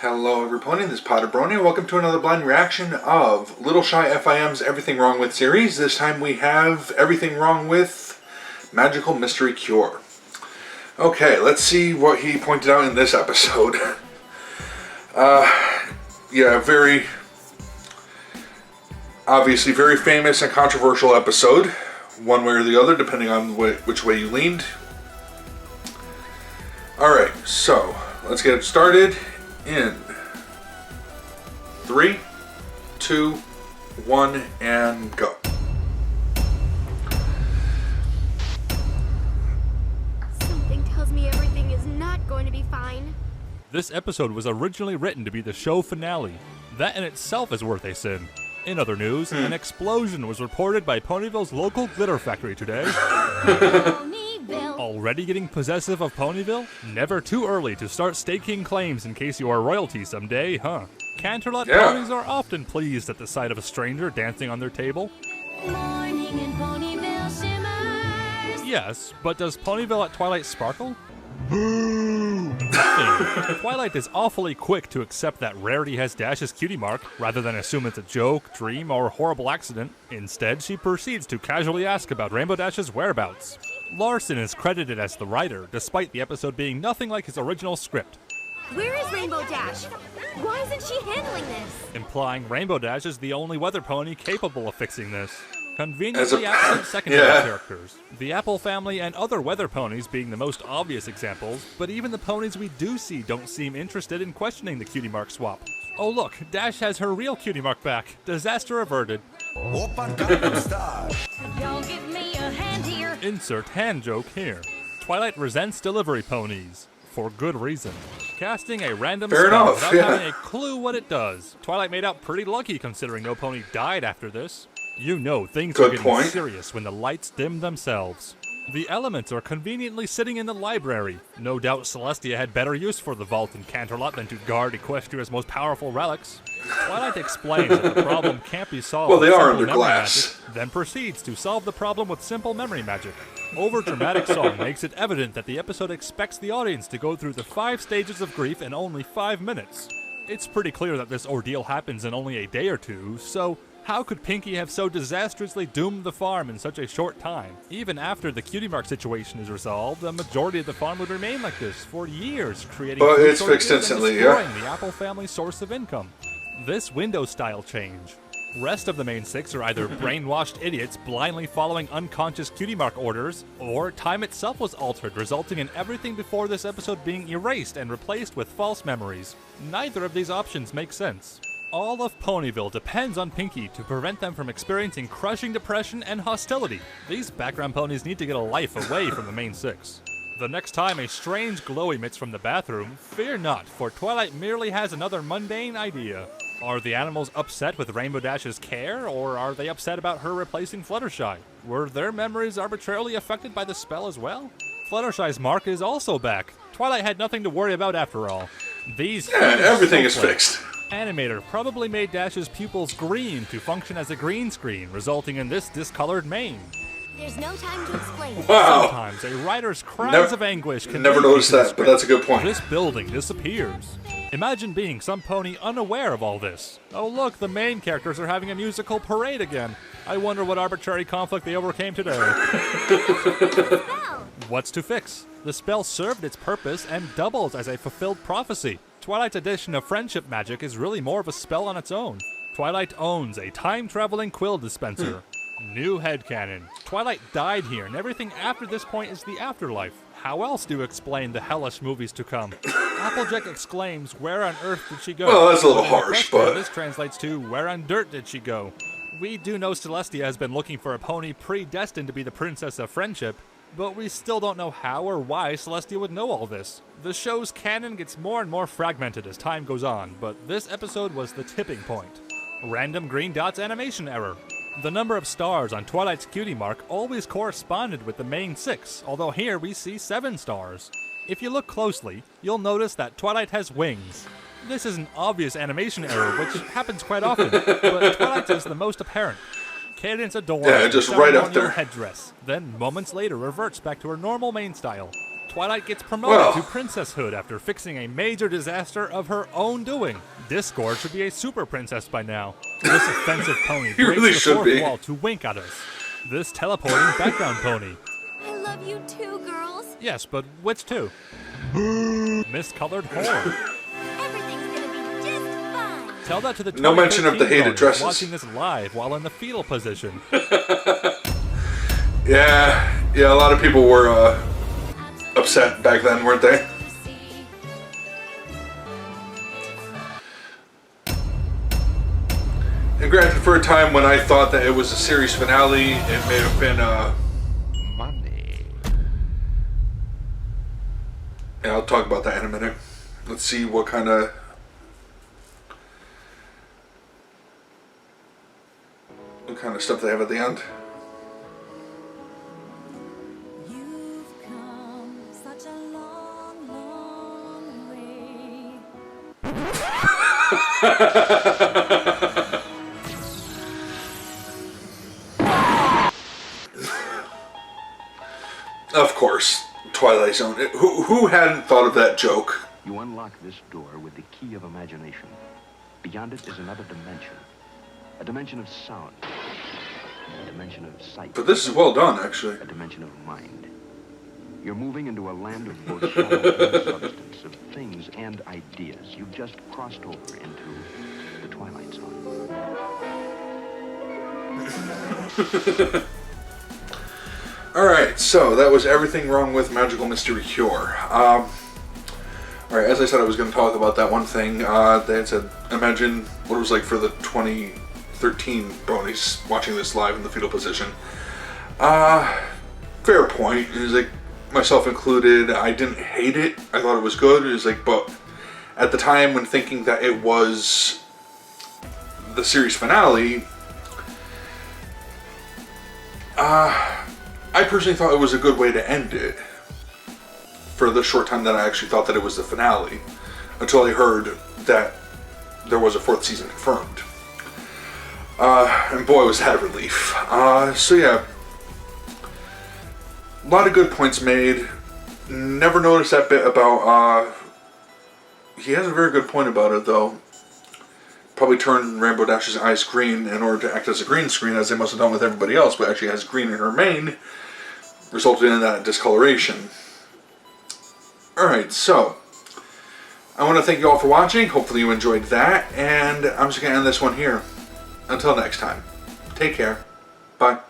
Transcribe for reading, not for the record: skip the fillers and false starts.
Hello everybody, this is PotterBrony, and welcome to another blind reaction of Little Shy FIM's Everything Wrong With series. This time we have Everything Wrong With Magical Mystery Cure. Okay, let's see what he pointed out in this episode. Yeah, obviously very famous and controversial episode, one way or the other, depending on which way you leaned. Alright, so let's get started in 3, 2, 1, and go. Something tells me everything is not going to be fine. This episode was originally written to be the show finale. That in itself is worth a sin. In other news, an explosion was reported by Ponyville's local glitter factory today. Already getting possessive of Ponyville? Never too early to start staking claims in case you are royalty someday, huh? Canterlot ponies are often pleased at the sight of a stranger dancing on their table. Morning in Ponyville shimmers. Yes, but does Ponyville at Twilight sparkle? Boo! Nothing. Twilight is awfully quick to accept that Rarity has Dash's cutie mark, rather than assume it's a joke, dream, or horrible accident. Instead, she proceeds to casually ask about Rainbow Dash's whereabouts. Larson is credited as the writer, despite the episode being nothing like his original script. Where is Rainbow Dash? Why isn't she handling this? Implying Rainbow Dash is the only weather pony capable of fixing this. Conveniently absent secondary characters. The Apple family and other weather ponies being the most obvious examples, but even the ponies we do see don't seem interested in questioning the cutie mark swap. Oh look, Dash has her real cutie mark back. Disaster averted. Y'all give me a hand here. Insert hand joke here. Twilight resents delivery ponies. For good reason. Casting a random spell without having a clue what it does. Twilight made out pretty lucky considering no pony died after this. You know things are getting serious when the lights dim themselves. The elements are conveniently sitting in the library. No doubt Celestia had better use for the vault in Canterlot than to guard Equestria's most powerful relics. Twilight explains that the problem can't be solved with simple memory magic, then proceeds to solve the problem with simple memory magic. Overdramatic song makes it evident that the episode expects the audience to go through the 5 stages of grief in only 5 minutes. It's pretty clear that this ordeal happens in only a day or two, so how could Pinkie have so disastrously doomed the farm in such a short time? Even after the cutie mark situation is resolved, the majority of the farm would remain like this for years, creating it's fixed instantly, destroying the Apple family's source of income. This window style change. Rest of the main 6 are either brainwashed idiots blindly following unconscious cutie mark orders, or time itself was altered, resulting in everything before this episode being erased and replaced with false memories. Neither of these options make sense. All of Ponyville depends on Pinkie to prevent them from experiencing crushing depression and hostility. These background ponies need to get a life away from the main 6. The next time a strange glow emits from the bathroom, fear not, for Twilight merely has another mundane idea. Are the animals upset with Rainbow Dash's care, or are they upset about her replacing Fluttershy? Were their memories arbitrarily affected by the spell as well? Fluttershy's mark is also back. Twilight had nothing to worry about after all. Everything is fixed. Animator probably made Dash's pupils green to function as a green screen, resulting in this discolored mane. There's no time to explain. Wow. Sometimes a writer's cries of anguish can never noticed that, but that's a good point. This building disappears. Imagine being some pony unaware of all this. Oh look, the main characters are having a musical parade again. I wonder what arbitrary conflict they overcame today. What's to fix? The spell served its purpose and doubles as a fulfilled prophecy. Twilight's addition of friendship magic is really more of a spell on its own. Twilight owns a time-traveling quill dispenser. New headcanon. Twilight died here, and everything after this point is the afterlife. How else do you explain the hellish movies to come? Applejack exclaims, "Where on earth did she go?" Well, that's a little harsh, but this translates to, "Where on dirt did she go?" We do know Celestia has been looking for a pony predestined to be the Princess of Friendship, but we still don't know how or why Celestia would know all this. The show's canon gets more and more fragmented as time goes on, but this episode was the tipping point. Random green dots animation error. The number of stars on Twilight's cutie mark always corresponded with the main 6, although here we see 7 stars. If you look closely, you'll notice that Twilight has wings. This is an obvious animation error, which happens quite often, but Twilight's is the most apparent. Cadence adorns just right up there. headdress, then moments later reverts back to her normal mane style. Twilight gets promoted Well. to princesshood after fixing a major disaster of her own doing. Discord should be a super princess by now. This offensive pony breaks really the should fourth be. wall to wink at us. This teleporting background pony. I love you too, girls. Yes, but which two? Miscolored whore. Everything's gonna be just fine. Tell that to the No mention of the 2013 hated ponies dresses. watching this live while in the fetal position. Yeah, a lot of people were upset back then, weren't they? And granted, for a time when I thought that it was a series finale, it may have been Money. yeah, I'll talk about that in a minute. Let's see what kind of stuff they have at the end. You've come such a long, long way. Of course, Twilight Zone. Who hadn't thought of that joke? You unlock this door with the key of imagination. Beyond it is another dimension. A dimension of sound. A dimension of sight. But this is well done, actually. A dimension of mind. You're moving into a land of both shadow and substance, of things and ideas. You've just crossed over into the Twilight Zone. Alright, so that was Everything Wrong with Magical Mystery Cure. Alright, as I said, I was going to talk about that one thing. They had said, imagine what it was like for the 2013 bronies watching this live in the fetal position. Fair point. It was like, myself included, I didn't hate it. I thought it was good. It was like, but at the time when thinking that it was the series finale, I personally thought it was a good way to end it. For the short time that I actually thought that it was the finale, until I heard that there was a 4th season confirmed. And boy, was that a relief. So yeah, a lot of good points made. Never noticed that bit about, he has a very good point about it though. Probably turned Rainbow Dash's eyes green in order to act as a green screen, as they must have done with everybody else, but actually has green in her mane, resulting in that discoloration. Alright, so I want to thank you all for watching. Hopefully you enjoyed that, and I'm just going to end this one here. Until next time, take care. Bye.